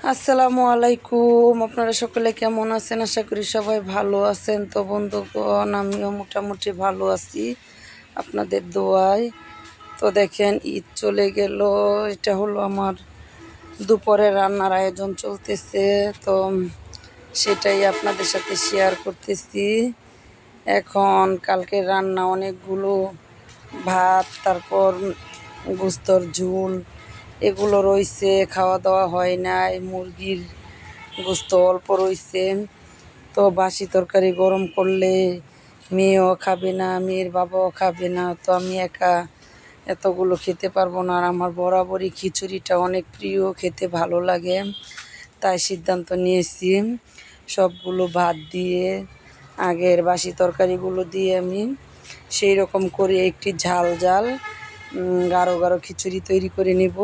আসসালামু আলাইকুম। আপনারা সকলে কেমন আছেন? আশা করি সবাই ভালো আছেন। তো বন্ধুগণ, আমিও মোটামুটি ভালো আছি আপনাদের দোয়ায়। তো দেখেন, ঈদ চলে গেল। এটা হলো আমার দুপুরে রান্নার আয়োজন চলতেছে, তো সেটাই আপনাদের সাথে শেয়ার করতেছি। এখন কালকের রান্না অনেকগুলো, ভাত, তারপর গোস্তর ঝোল, এগুলো রয়েছে। খাওয়া দাওয়া হয় নাই, মুরগির গোস্ত অল্প রয়েছে। তো বাসি তরকারি গরম করলে মেয়েও খাবে না, মেয়ের বাবাও খাবে না, তো আমি একা এতগুলো খেতে পারবো না। আর আমার বরাবরই খিচুড়িটা অনেক প্রিয়, খেতে ভালো লাগে। তাই সিদ্ধান্ত নিয়েছি সবগুলো ভাত দিয়ে, আগের বাসি তরকারিগুলো দিয়ে আমি সেই রকম করে একটি ঝাল ঝাল গাঢ় গাঢ় খিচুড়ি তৈরি করে নিব।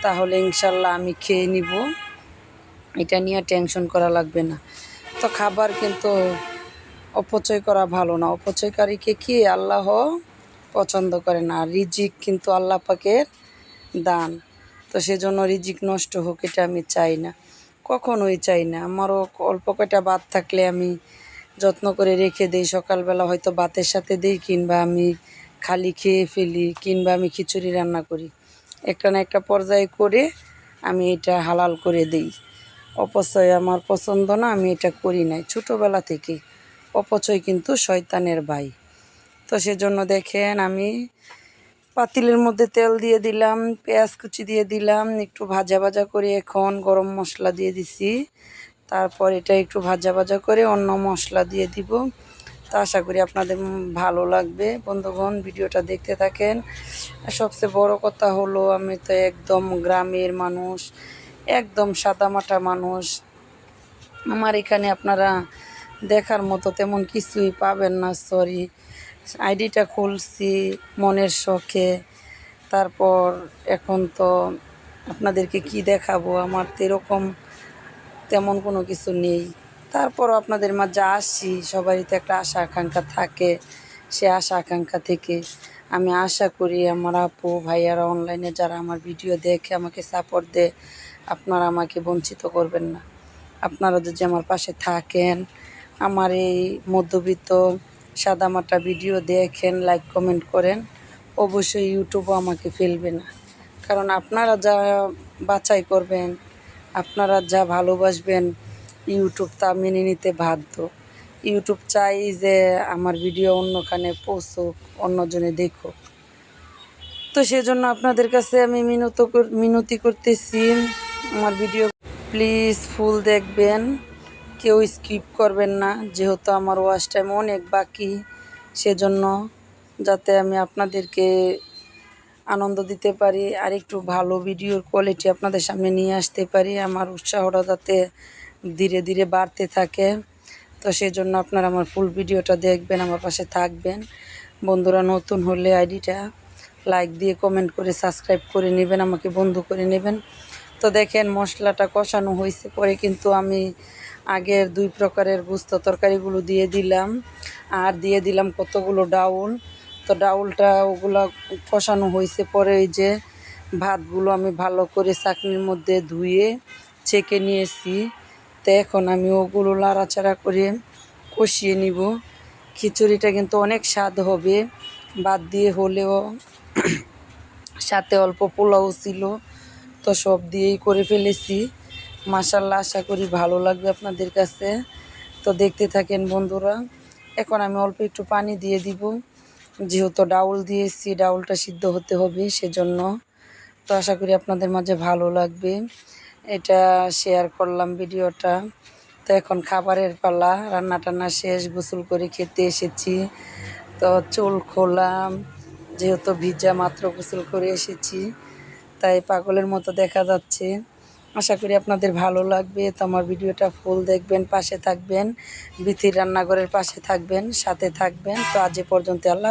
তাহলে ইনশাল্লাহ আমি খেয়ে নিব, এটা নিয়ে টেনশন করা লাগবে না। তো খাবার কিন্তু অপচয় করা ভালো না, অপচয়কারীকে কি আল্লাহ পছন্দ করে না। রিজিক কিন্তু আল্লাহ পাকের দান, তো সেজন্য রিজিক নষ্ট হোক এটা আমি চাই না, কখনোই চাই না। আমারও অল্প কয়টা ভাত থাকলে আমি যত্ন করে রেখে দিই, সকালবেলা হয়তো ভাতের সাথে দিই, কিংবা আমি খালি খেয়ে ফেলি, কিংবা আমি খিচুড়ি রান্না করি। একটা না একটা পর্যায়ে করে আমি এটা হালাল করে দিই। অপচয় আমার পছন্দ না, আমি এটা করি নাই ছোটোবেলা থেকে। অপচয় কিন্তু শয়তানের ভাই। তো সেজন্য দেখেন, আমি পাতিলের মধ্যে তেল দিয়ে দিলাম, পেঁয়াজ কুচি দিয়ে দিলাম, একটু ভাজা ভাজা করে এখন গরম মশলা দিয়ে দিছি। তারপর এটা একটু ভাজা ভাজা করে অন্য মশলা দিয়ে দিব। তো আশা করি আপনাদের ভালো লাগবে। বন্ধুগণ, ভিডিওটা দেখতে থাকেন। আর সবচেয়ে বড় কথা হলো, আমি তো একদম গ্রামের মানুষ, একদম সাদামাটা মানুষ। আমার এখানে আপনারা দেখার মতো তেমন কিছুই পাবেন না। সরি, আইডিটা খুলছি মনের শখে। তারপর এখন তো আপনাদেরকে কি দেখাবো, আমার তো এরকম তেমন কোনো কিছু নেই। তারপরও আপনাদের মাঝে আসি, সবারই তো একটা আশা আকাঙ্ক্ষা থাকে। সে আশা আকাঙ্ক্ষা থেকে আমি আশা করি আমার আপু ভাইয়ারা অনলাইনে যারা আমার ভিডিও দেখে আমাকে সাপোর্ট দেয়, আপনারা আমাকে বঞ্চিত করবেন না। আপনারা যদি আমার পাশে থাকেন, আমার এই মধ্যবিত্ত সাদামাটা ভিডিও দেখেন, লাইক কমেন্ট করেন, অবশ্যই ইউটিউবও আমাকে ফেলবে না। কারণ আপনারা যা বাছাই করবেন, আপনারা যা ভালোবাসবেন, ইউটিউব তা মেনে নিতে বাধ্য। ইউটিউব চাই যে আমার ভিডিও অন্যখানে পৌঁছুক, অন্যজনে দেখুক। তো সেজন্য আপনাদের কাছে আমি মিনতি করতেছি, আমার ভিডিও প্লিজ ফুল দেখবেন, কেউ স্কিপ করবেন না। যেহেতু আমার ওয়াচ টাইম অনেক বাকি, সেজন্য যাতে আমি আপনাদেরকে আনন্দ দিতে পারি আর একটু ভালো ভিডিওর কোয়ালিটি আপনাদের সামনে নিয়ে আসতে পারি, আমার উৎসাহটা যাতে ধীরে ধীরে বাড়তে থাকে। তো সেই জন্য আপনারা আমার ফুল ভিডিওটা দেখবেন, আমার পাশে থাকবেন। বন্ধুরা নতুন হলে আইডিটা লাইক দিয়ে কমেন্ট করে সাবস্ক্রাইব করে নেবেন, আমাকে বন্ধু করে নেবেন। তো দেখেন, মশলাটা কষানো হয়েছে পরে কিন্তু আমি আগের 2 প্রকারের গোস্ত তরকারিগুলো দিয়ে দিলাম, আর দিয়ে দিলাম কতগুলো ডাউল। তো ডাউলটা ওগুলো কষানো হয়েছে পরে ওই যে ভাতগুলো আমি ভালো করে চাকনির মধ্যে ধুয়ে ছেঁকে নিয়েছি। তো এখন আমি ওগুলো লাড়াচাড়া করে কষিয়ে নিব। খিচুড়িটা কিন্তু অনেক স্বাদ হবে, ভাত দিয়ে হলেও। সাথে অল্প পোলাও ছিল, তো সব দিয়েই করে ফেলেছি। মাশাল্লাহ, আশা করি ভালো লাগবে আপনাদের কাছে। তো দেখতে থাকেন বন্ধুরা। এখন আমি অল্প একটু পানি দিয়ে দিব, যেহেতু ডাউল দিয়েছি, ডাউলটা সিদ্ধ হতে হবে সেজন্য। তো আশা করি আপনাদের মাঝে ভালো লাগবে, এটা শেয়ার করলাম ভিডিওটা। তো এখন খাবারের পালা, রান্না টান্না শেষ, গোসল করে খেতে এসেছি। তো চুল খোলাম, যেহেতু ভিজা মাত্র গোসল করে এসেছি, তাই পাগলের মতো দেখা যাচ্ছে। আশা করি আপনাদের ভালো লাগবে। তো আমার ভিডিওটা ফুল দেখবেন, পাশে থাকবেন, বিথির রান্নাঘরের পাশে থাকবেন, সাথে থাকবেন। তো আজ এ পর্যন্ত, আল্লাহ।